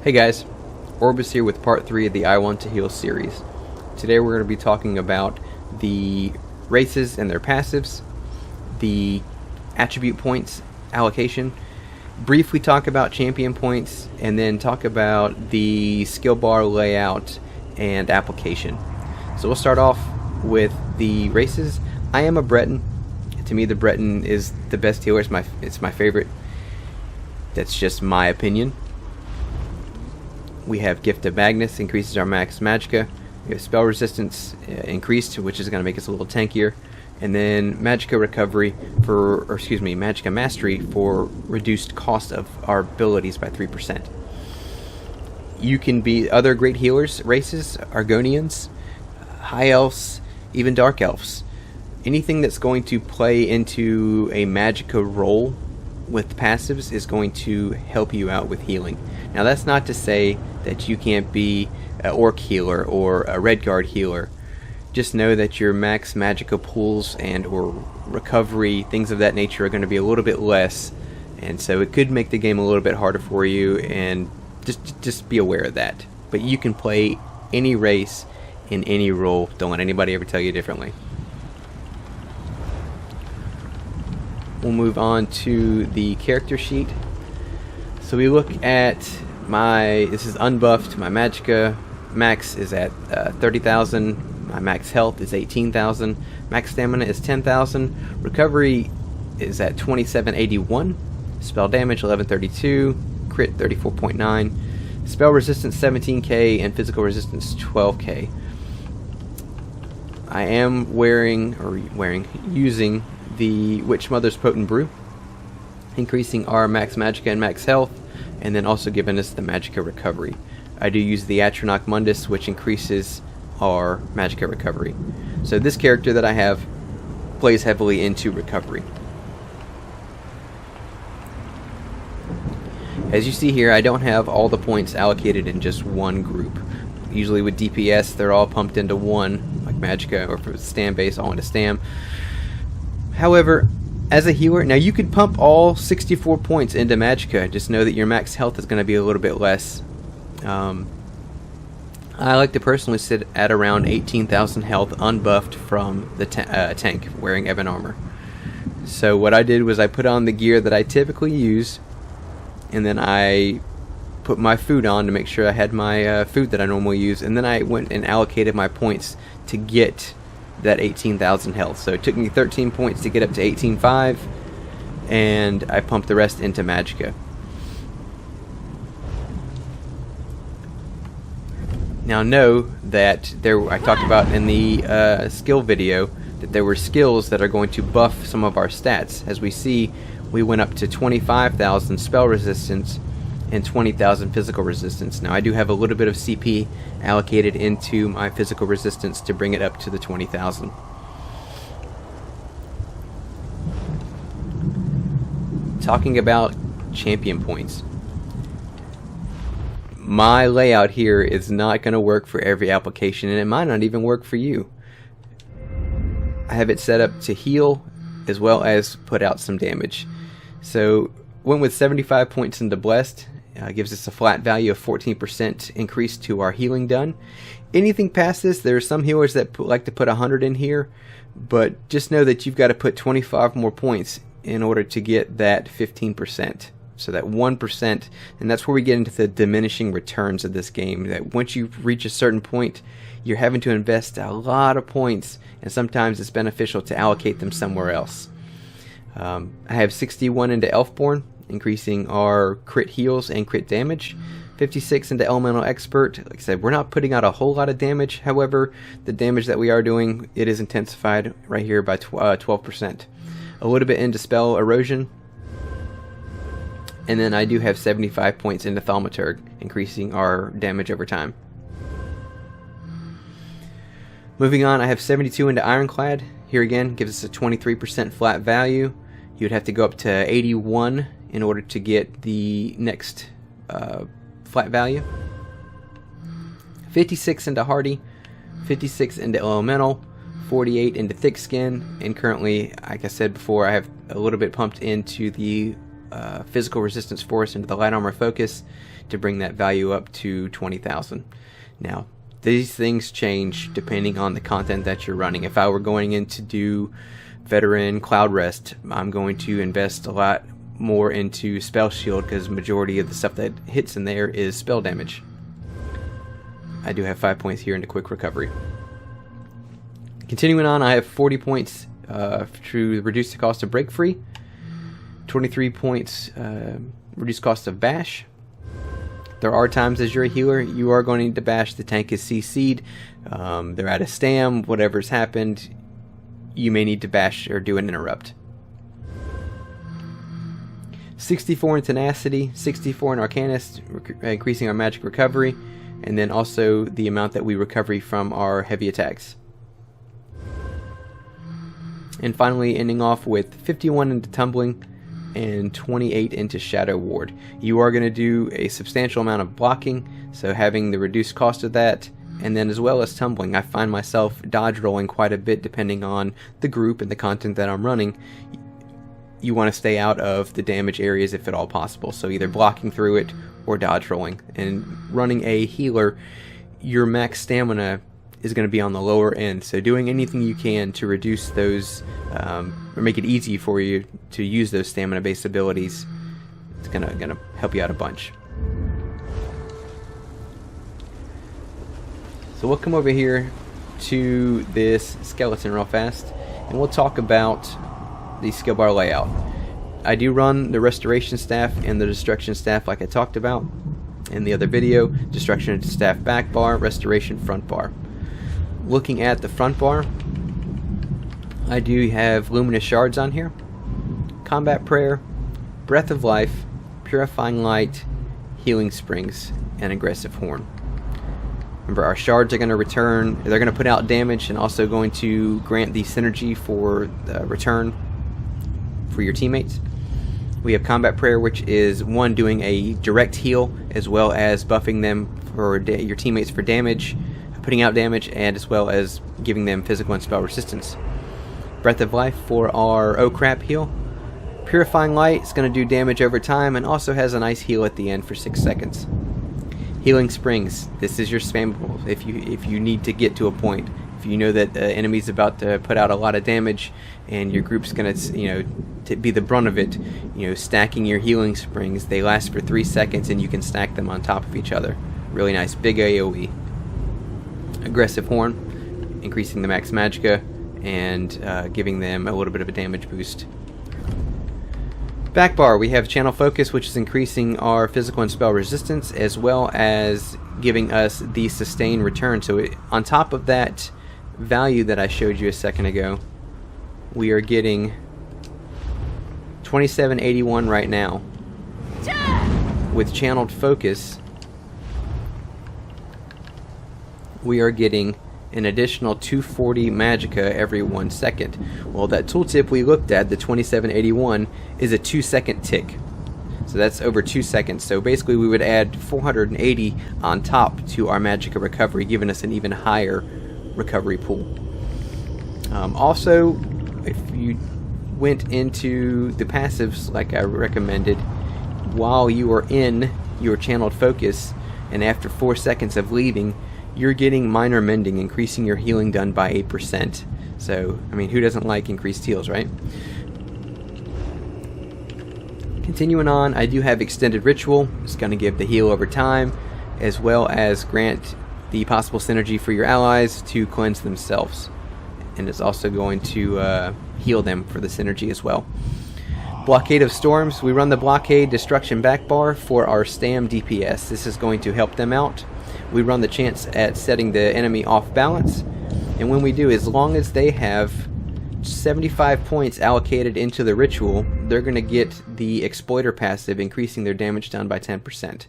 Hey guys, Orbis here with part 3 of the I Want to Heal series. Today we're going to be talking about the races and their passives, the attribute points allocation, briefly talk about champion points, and then talk about the skill bar layout and application. So we'll start off with the races. I am a Breton. To me, the Breton is the best healer. It's my favorite. That's just my opinion. We have Gift of Magnus, increases our max magicka. We have spell resistance increased, which is going to make us a little tankier. And then magicka recovery magicka mastery for reduced cost of our abilities by 3%. You can be other great healers races, Argonians, High Elves, even Dark Elves. Anything that's going to play into a magicka role with passives is going to help you out with healing. Now that's not to say that you can't be an Orc healer or a Redguard healer. Just know that your max magicka pools and or recovery, things of that nature, are going to be a little bit less, and so it could make the game a little bit harder for you, and just be aware of that. But you can play any race in any role. Don't let anybody ever tell you differently. We'll move on to the character sheet. So we look at this is unbuffed. My magicka max is at 30,000. My max health is 18,000. Max stamina is 10,000. Recovery is at 2781. Spell damage 1132. Crit 34.9. Spell resistance 17k and physical resistance 12k. I am using the Witch Mother's Potent Brew, increasing our max magicka and max health, and then also giving us the magicka recovery. I do use the Atronach Mundus, which increases our magicka recovery. So this character that I have plays heavily into recovery. As you see here, I don't have all the points allocated in just one group. Usually with DPS, they're all pumped into one, like magicka, or for stam base, all into stam. However, as a healer, now you could pump all 64 points into magicka. Just know that your max health is going to be a little bit less. I like to personally sit at around 18,000 health unbuffed from the tank wearing Ebon armor. So what I did was I put on the gear that I typically use, and then I put my food on to make sure I had my food that I normally use, and then I went and allocated my points to get that 18,000 health. So it took me 13 points to get up to 18.5, and I pumped the rest into magicka. Now know that I talked about in the skill video that there were skills that are going to buff some of our stats. As we see, we went up to 25,000 spell resistance and 20,000 physical resistance. Now I do have a little bit of CP allocated into my physical resistance to bring it up to the 20,000. Talking about champion points. My layout here is not going to work for every application, and it might not even work for you. I have it set up to heal as well as put out some damage. So went with 75 points into Blessed. Gives us a flat value of 14% increase to our healing done. Anything past this, there are some healers that like to put 100 in here, but just know that you've got to put 25 more points in order to get that 15%. So that 1%, and that's where we get into the diminishing returns of this game. That once you reach a certain point, you're having to invest a lot of points, and sometimes it's beneficial to allocate them somewhere else. I have 61 into Elfborn, increasing our crit heals and crit damage. 56 into Elemental Expert. Like I said, we're not putting out a whole lot of damage. However, the damage that we are doing, it is intensified right here by 12%. A little bit into Spell Erosion. And then I do have 75 points into Thaumaturg, increasing our damage over time. Moving on, I have 72 into Ironclad. Here again, gives us a 23% flat value. You would have to go up to 81 in order to get the next flat value. 56 into Hardy, 56 into Elemental, 48 into Thick Skin, and currently, like I said before, I have a little bit pumped into the physical resistance force, into the light armor focus to bring that value up to 20,000. Now, these things change depending on the content that you're running. If I were going in to do Veteran Cloud Rest, I'm going to invest a lot more into Spell Shield because majority of the stuff that hits in there is spell damage. I do have 5 points here into Quick Recovery. Continuing on, I have 40 points to reduce the cost of Break Free, 23 points reduced cost of Bash. There are times as you're a healer, you are going to need to bash. The tank is CC'd, they're out of stam, whatever's happened, you may need to bash or do an interrupt. 64 in Tenacity, 64 in Arcanist, increasing our magic recovery, and then also the amount that we recover from our heavy attacks. And finally ending off with 51 into Tumbling and 28 into Shadow Ward. You are going to do a substantial amount of blocking, so having the reduced cost of that, and then as well as Tumbling. I find myself dodge rolling quite a bit depending on the group and the content that I'm running. You want to stay out of the damage areas if at all possible, so either blocking through it or dodge rolling. And running a healer, your max stamina is going to be on the lower end, so doing anything you can to reduce those or make it easy for you to use those stamina based abilities, it's gonna help you out a bunch. So we'll come over here to this skeleton real fast and we'll talk about the skill bar layout. I do run the Restoration Staff and the Destruction Staff like I talked about in the other video. Destruction Staff back bar, Restoration front bar. Looking at the front bar, I do have Luminous Shards on here, Combat Prayer, Breath of Life, Purifying Light, Healing Springs, and Aggressive Horn. Remember, our shards are going to return, they're going to put out damage and also going to grant the synergy for the return for your teammates. We have Combat Prayer, which is one, doing a direct heal as well as buffing them for your teammates for damage, putting out damage, and as well as giving them physical and spell resistance. Breath of Life for our oh crap heal. Purifying Light is going to do damage over time and also has a nice heal at the end for 6 seconds. Healing Springs, this is your spammable if you need to get to a point. If you know that the enemy's about to put out a lot of damage and your group's going to be the brunt of it, stacking your Healing Springs, they last for 3 seconds and you can stack them on top of each other. Really nice, big AoE. Aggressive Horn, increasing the max magicka and giving them a little bit of a damage boost. Back bar, we have Channel Focus, which is increasing our physical and spell resistance as well as giving us the sustained return. So on top of that value that I showed you a second ago, we are getting 2781 right now. With Channeled Focus, we are getting an additional 240 magicka every 1 second. Well, that tooltip we looked at, the 2781, is a 2-second tick. So that's over 2 seconds. So basically we would add 480 on top to our magicka recovery, giving us an even higher recovery pool. Also, if you went into the passives like I recommended, while you are in your Channeled Focus, and after 4 seconds of leaving, you're getting Minor Mending, increasing your healing done by 8%. So, I mean, who doesn't like increased heals, right? Continuing on, I do have Extended Ritual. It's going to give the heal over time, as well as grant the possible synergy for your allies to cleanse themselves. And it's also going to heal them for the synergy as well. Blockade of Storms. We run the Blockade Destruction back bar for our Stam DPS. This is going to help them out. We run the chance at setting the enemy off balance, and when we do, as long as they have 75 points allocated into the ritual, they're going to get the Exploiter passive, increasing their damage down by 10%.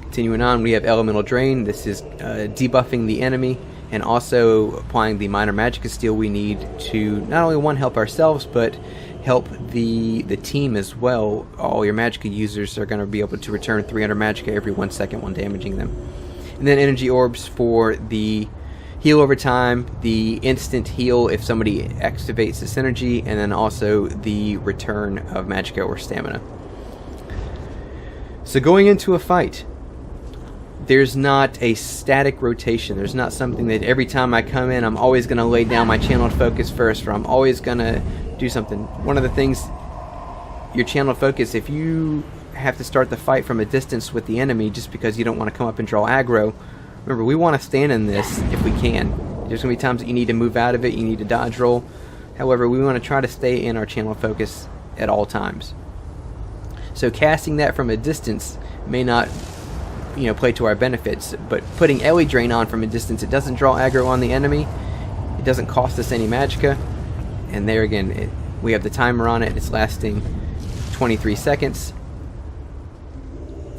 Continuing on, we have Elemental Drain. This is debuffing the enemy and also applying the minor magicka steal we need to not only help ourselves, but help the team as well. All your magicka users are going to be able to return 300 magicka every 1 second when damaging them. And then energy orbs for the heal over time, the instant heal if somebody activates the synergy, and then also the return of magicka or stamina. So going into a fight, there's not a static rotation. There's not something that every time I come in, I'm always going to lay down my channeled focus first, or I'm always going to do something. One of the things, your channeled focus, if you have to start the fight from a distance with the enemy just because you don't want to come up and draw aggro, remember, we want to stand in this if we can. There's going to be times that you need to move out of it, you need to dodge roll. However, we want to try to stay in our channel focus at all times. So casting that from a distance may not, play to our benefits, but putting Ellie Drain on from a distance, it doesn't draw aggro on the enemy, it doesn't cost us any magicka, and there again, we have the timer on it, it's lasting 23 seconds.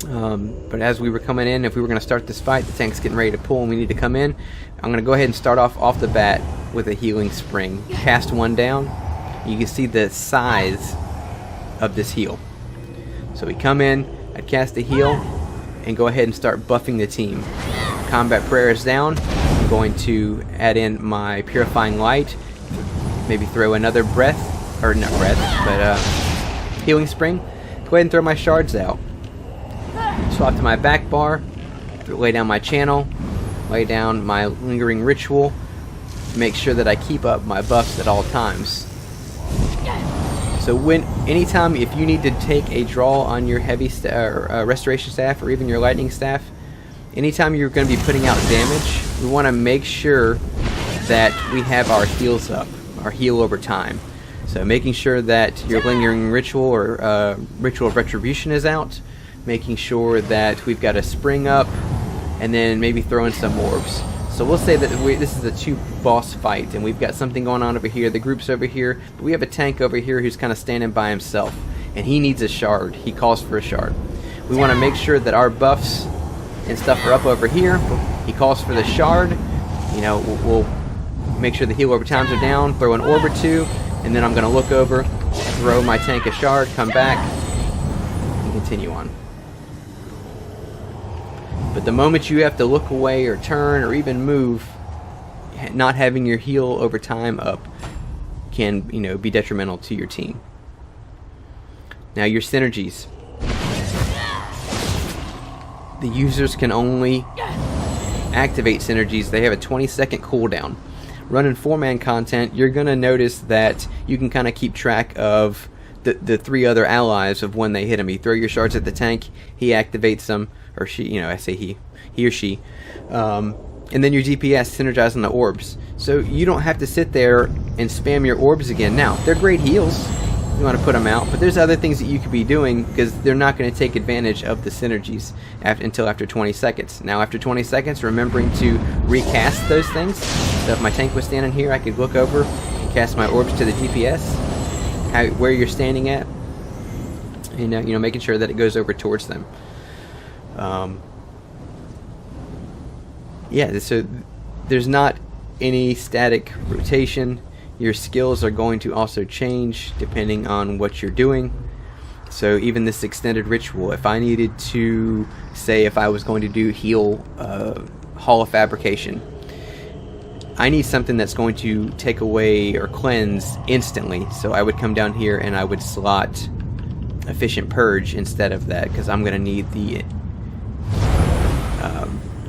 But as we were coming in, if we were going to start this fight, the tank's getting ready to pull and we need to come in, I'm going to go ahead and start off the bat with a healing spring. Cast one down, you can see the size of this heal. So we come in, I cast a heal, and go ahead and start buffing the team. Combat Prayer is down, I'm going to add in my Purifying Light, maybe throw another breath, or not breath, but healing spring. Go ahead and throw my shards out. Swap to my back bar, lay down my channel, lay down my Lingering Ritual, make sure that I keep up my buffs at all times. So anytime if you need to take a draw on your heavy restoration staff or even your lightning staff, anytime you're going to be putting out damage, we want to make sure that we have our heals up, our heal over time. So making sure that your Lingering Ritual or Ritual of Retribution is out, making sure that we've got a spring up, and then maybe throw in some orbs. So we'll say that this is a 2 boss fight, and we've got something going on over here, the group's over here, but we have a tank over here who's kind of standing by himself, and he needs a shard. He calls for a shard. We want to make sure that our buffs and stuff are up over here. He calls for the shard. We'll make sure the heal over times are down, throw an orb or two, and then I'm going to look over, throw my tank a shard, come back, and continue on. But the moment you have to look away or turn or even move, not having your heal over time up can, be detrimental to your team. Now your synergies. The users can only activate synergies. They have a 20-second cooldown. Running 4-man content, you're going to notice that you can kind of keep track of the 3 other allies of when they hit him. You throw your shards at the tank, he activates them, or she, I say he or she, and then your DPS synergizing the orbs. So you don't have to sit there and spam your orbs again. Now, they're great heals, you want to put them out, but there's other things that you could be doing because they're not going to take advantage of the synergies until after 20 seconds. Now, after 20 seconds, remembering to recast those things. So if my tank was standing here, I could look over and cast my orbs to the DPS, where you're standing at, and making sure that it goes over towards them. So there's not any static rotation. Your skills are going to also change depending on what you're doing. So even this extended ritual, if I needed to, say if I was going to do heal Hall of Fabrication, I need something that's going to take away or cleanse instantly. So I would come down here and I would slot Efficient Purge instead of that, because I'm going to need the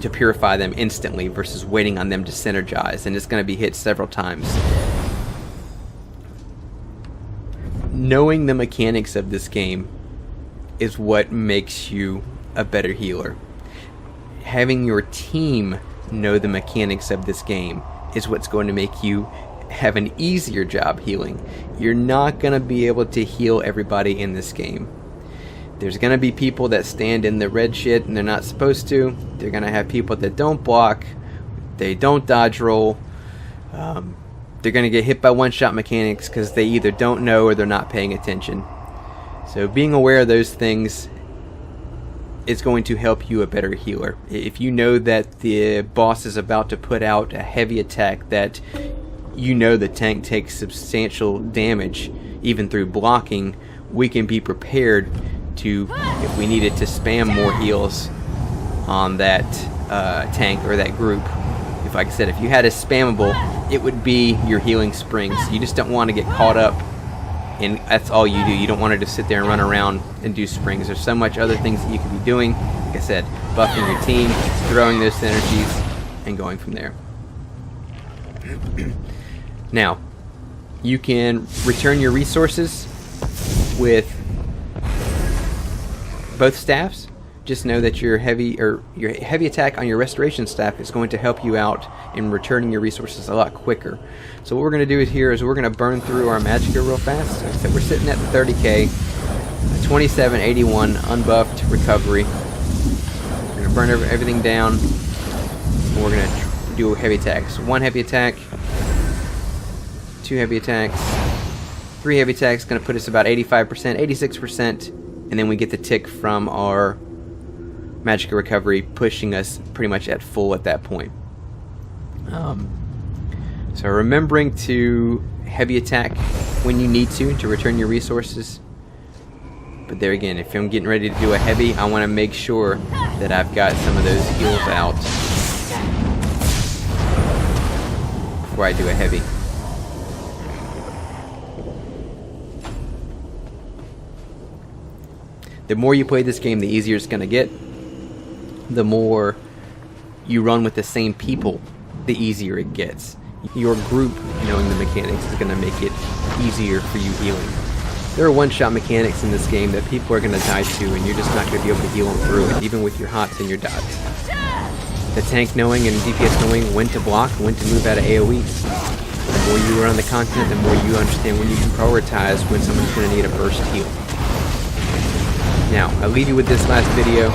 to purify them instantly versus waiting on them to synergize, and it's going to be hit several times. Knowing the mechanics of this game is what makes you a better healer. Having your team know the mechanics of this game is what's going to make you have an easier job healing. You're not going to be able to heal everybody in this game. There's going to be people that stand in the red shit and they're not supposed to. They're going to have people that don't block, they don't dodge roll. They're going to get hit by one-shot mechanics because they either don't know or they're not paying attention. So being aware of those things is going to help you a better healer. If you know that the boss is about to put out a heavy attack that the tank takes substantial damage even through blocking, we can be prepared to, if we needed to spam more heals on that tank or that group, if, like I said, if you had a spammable, it would be your healing springs. You just don't want to get caught up, and that's all you do. You don't want to just sit there and run around and do springs. There's so much other things that you could be doing. Like I said, buffing your team, throwing those synergies, and going from there. Now, you can return your resources with both staffs. Just know that your heavy attack on your restoration staff is going to help you out in returning your resources a lot quicker. So what we're going to do here is we're going to burn through our Magicka real fast. Like I said, we're sitting at the 30k, 2781 unbuffed recovery. We're going to burn everything down, and we're going to do heavy attacks. 1 heavy attack, 2 heavy attacks, 3 heavy attacks, going to put us about 85%, 86%, and then we get the tick from our Magicka recovery, pushing us pretty much at full at that point. So remembering to heavy attack when you need to return your resources. But there again, if I'm getting ready to do a heavy, I want to make sure that I've got some of those heals out before I do a heavy. The more you play this game, the easier it's going to get. The more you run with the same people, the easier it gets. Your group knowing the mechanics is going to make it easier for you healing. There are one-shot mechanics in this game that people are going to die to, and you're just not going to be able to heal them through it, even with your hots and your dots. The tank knowing and DPS knowing when to block, when to move out of AoE. The more you run the content, the more you understand when you can prioritize when someone's going to need a burst heal. Now, I leave you with this last video.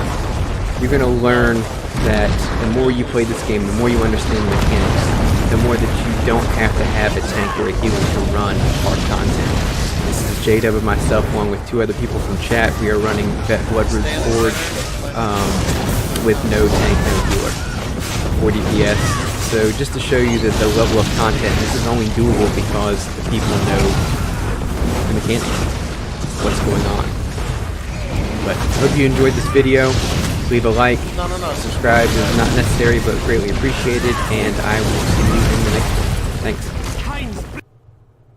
You're going to learn that the more you play this game, the more you understand the mechanics, the more that you don't have to have a tank or a healer to run hard content. This is J-Dub and myself, along with 2 other people from chat. We are running Vet Bloodroot Forge with no tank, no healer, 4 DPS. So just to show you that the level of content, this is only doable because the people know the mechanics, what's going on. But I hope you enjoyed this video. Leave a like, subscribe is not necessary but greatly appreciated, and I will see you in the next one. Thanks.